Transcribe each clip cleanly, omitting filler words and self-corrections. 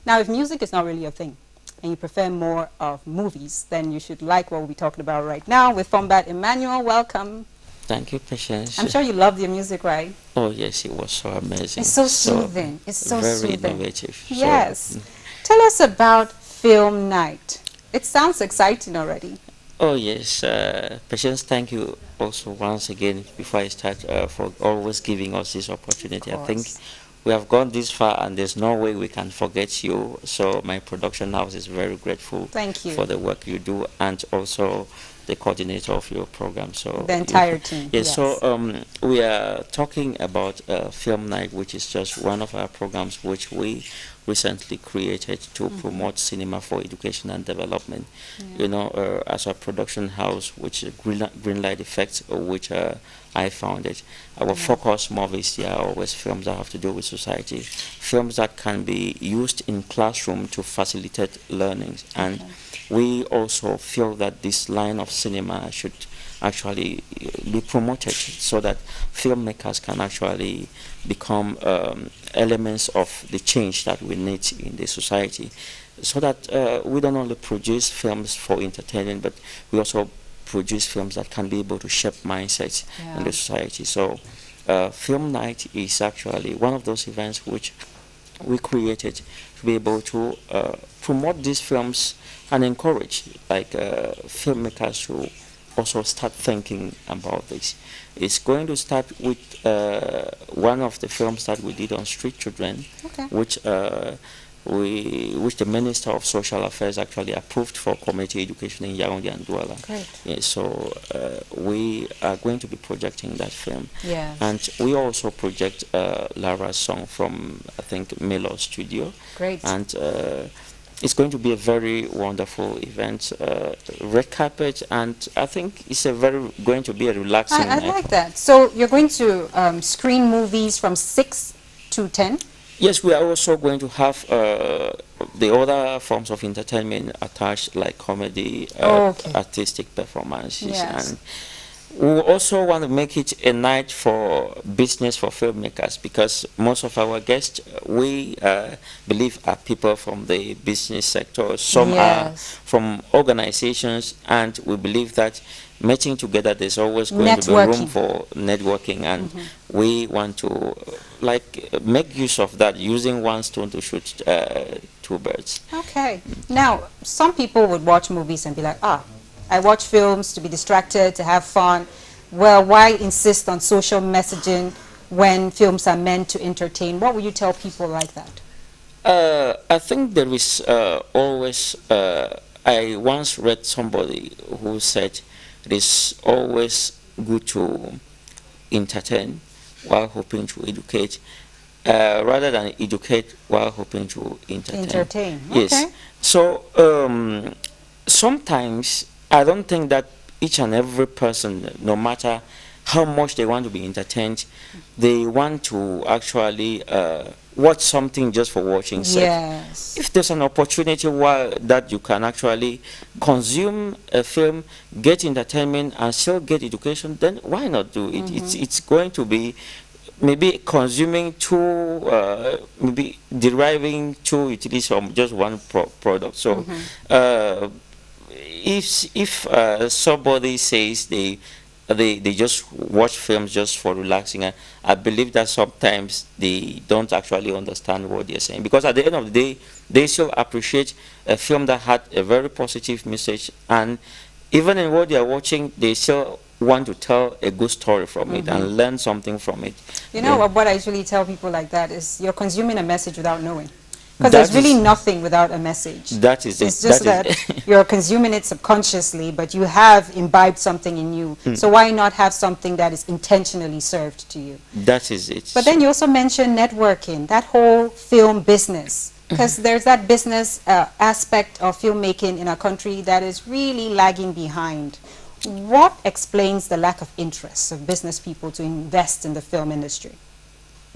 Now, if music is not really your thing, and you prefer more of movies, then you should like what we'll be talking about right now with FONBAN Emmanuel. Welcome. Thank you, Patience. I'm sure you love your music, right? Oh yes, it was so amazing. It's so soothing. It's so very soothing. innovative. Yes. So, Tell us about film night. It sounds exciting already. oh yes, Patience. Thank you also once again before I start for always giving us this opportunity. I think we have gone this far, and there's no way we can forget you. So my production house is very grateful. Thank you For the work you do, and also the coordinator of your program. So the entire team. Yes, so we are talking about Film Night, which is just one of our programs which we recently created to promote cinema for education and development. You know, as a production house, which is Greenlight Effects, which I founded, our focus more is always films that have to do with society, films that can be used in classroom to facilitate learning. And we also feel that this line of cinema should actually be promoted so that filmmakers can actually become elements of the change that we need in the society, so that we don't only produce films for entertainment, but we also produce films that can be able to shape mindsets in the society. So Film Night is actually one of those events which we created to be able to promote these films and encourage filmmakers to also start thinking about this. It's going to start with one of the films that we did on street children, which the Minister of Social Affairs actually approved for community education in Yaoundé and Douala. Yeah, so we are going to be projecting that film. Yes. And we also project Lara's song from, I think, Melo Studio. Great. And it's going to be a very wonderful event, red carpet, and I think it's going to be a relaxing I night. like that. So you're going to screen movies from 6 to 10? Yes, we are also going to have the other forms of entertainment attached, like comedy, artistic performances. Yes. And we also want to make it a night for business for filmmakers, because most of our guests, we believe, are people from the business sector. Some are from organizations, and we believe that meeting together, there's always going to be room for networking, and we want to make use of that, using one stone to shoot two birds. Okay. Now, some people would watch movies and be like, I watch films to be distracted, to have fun. Well, why insist on social messaging when films are meant to entertain? What would you tell people like that? I think there is always, I once read somebody who said it is always good to entertain while hoping to educate, rather than educate while hoping to entertain. Yes. Okay. So sometimes I don't think that each and every person, no matter how much they want to be entertained, they want to actually watch something just for watching sake. Yes. If there's an opportunity that you can actually consume a film, get entertainment, and still get education, then why not do it? It's going to be maybe consuming two, maybe deriving two utilities from just one product. So if somebody says they just watch films just for relaxing, I believe that sometimes they don't actually understand what they're saying, because at the end of the day, they still appreciate a film that had a very positive message, and even in what they are watching, they still want to tell a good story from it and learn something from it. You know what I usually tell people like that is, you're consuming a message without knowing. Because there's really nothing without a message. That is it. It's just that you're consuming it subconsciously, but you have imbibed something in you. So why not have something that is intentionally served to you? That is it. But then you also mentioned networking, that whole film business. Because there's that business aspect of filmmaking in our country that is really lagging behind. What explains the lack of interest of business people to invest in the film industry?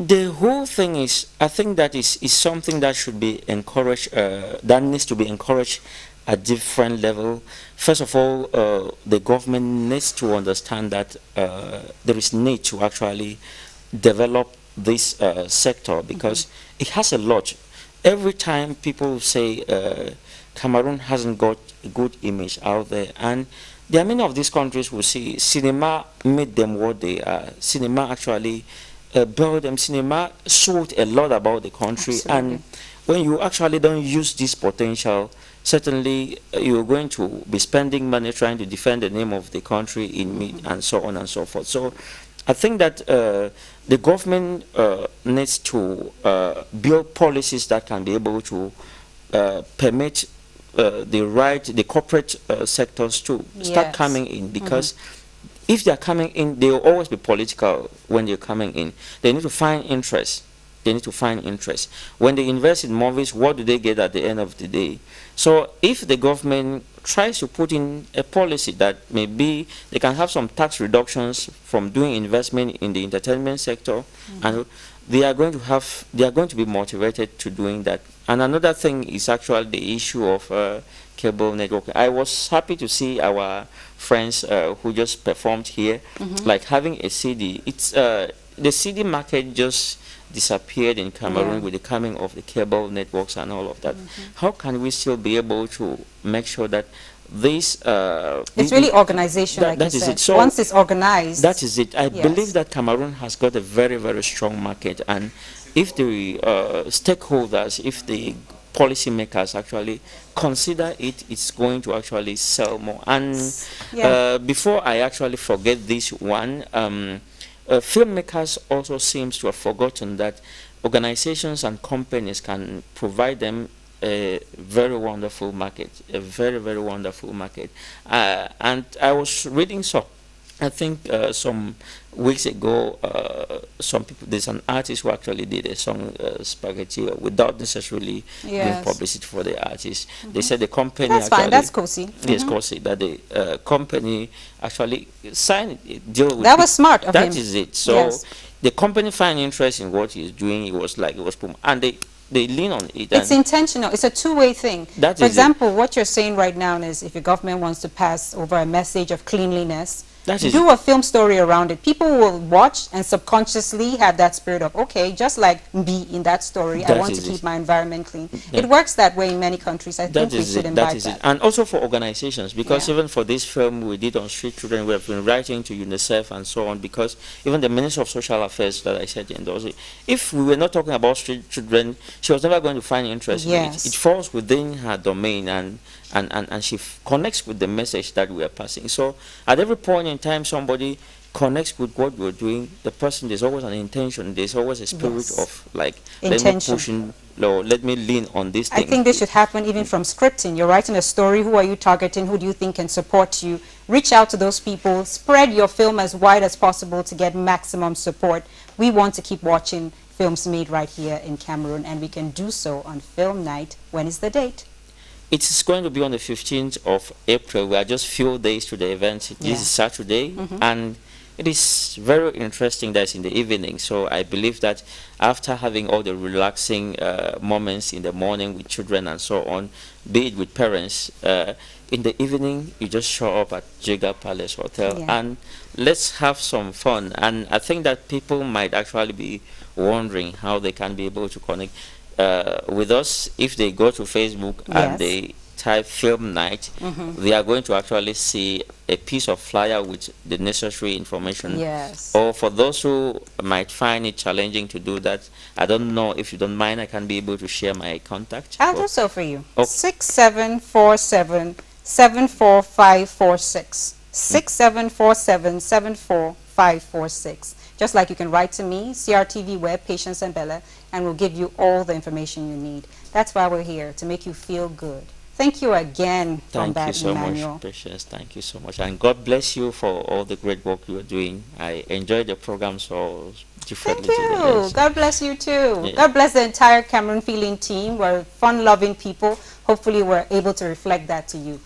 The whole thing is, I think that is something that should be encouraged, that needs to be encouraged at different level. First of all, the government needs to understand that there is need to actually develop this sector, because it has a lot. every time people say Cameroon hasn't got a good image out there, and there are many of these countries who see cinema made them what they are. Cinema actually built them. Cinema showed a lot about the country. Absolutely. And when you actually don't use this potential, certainly you're going to be spending money trying to defend the name of the country in and so on and so forth. So I think that the government needs to build policies that can be able to permit the corporate sectors to start Yes. coming in, because if they're coming in, they will always be political when they're coming in. They need to find interest. They need to find interest. When they invest in movies, what do they get at the end of the day? So if the government tries to put in a policy that maybe they can have some tax reductions from doing investment in the entertainment sector, and they are going to be motivated to doing that. And another thing is actually the issue of cable network. I was happy to see our friends who just performed here, like having a CD. It's the CD market just disappeared in Cameroon with the coming of the cable networks and all of that. How can we still be able to make sure that this it's really organization, like that you is said. it. So once it's organized, that is it. I Yes. believe that Cameroon has got a very, very strong market, and if the stakeholders, if the policymakers actually consider it, it's going to actually sell more. And before I actually forget this one, filmmakers also seems to have forgotten that organizations and companies can provide them a very wonderful market, a very, very wonderful market. And I was reading I think some weeks ago, some people, there's an artist who actually did a song, Spaghetti, without necessarily doing publicity for the artist. They said the company that's actually, fine, that's cozy. yes, cozy, that the company actually signed a deal with That was smart of him. That is it. So the company find interest in what he's doing. It was and they lean on it. It's intentional. It's a two-way thing. For example, what you're saying right now is if your government wants to pass over a message of cleanliness, do a film story around it. People will watch and subconsciously have that spirit of, okay, just like me in that story, I want to keep my environment clean. It works that way in many countries. I think we should invite that. And also for organizations, because even for this film we did on street children, we have been writing to UNICEF and so on, because even the Minister of Social Affairs that I said in those, if we were not talking about street children, she was never going to find interest in it. It falls within her domain, and she connects with the message that we are passing. So at every point in time somebody connects with what we're doing, the person, there's always an intention, there's always a spirit of like, let me push in, let me lean on this thing. I think this should happen even from scripting. You're writing a story, who are you targeting, who do you think can support you? Reach out to those people, spread your film as wide as possible to get maximum support. We want to keep watching films made right here in Cameroon, and we can do so on Film Night. When is the date? It's going to be on the 15th of April. We are just few days to the event. This is Saturday, and it is very interesting that it's in the evening. So I believe that after having all the relaxing moments in the morning with children and so on, be it with parents, in the evening you just show up at Jiga Palace Hotel and let's have some fun. And I think that people might actually be wondering how they can be able to connect with us. If they go to Facebook and they type Film Night, they are going to actually see a piece of flyer with the necessary information. Or for those who might find it challenging to do that, I don't know, if you don't mind, I can be able to share my contact. I'll do so for you. 6747 74546. 6747 74546. Just like you can write to me, CRTV Web, Patience EMBELE, and we'll give you all the information you need. That's why we're here, to make you feel good. Thank you again, Thank you so much, Patience. Thank you so much. And God bless you for all the great work you are doing. I enjoyed the program so differently. Thank you. God bless you too. God bless the entire Cameroon Feeling team. We're fun-loving people. Hopefully we're able to reflect that to you.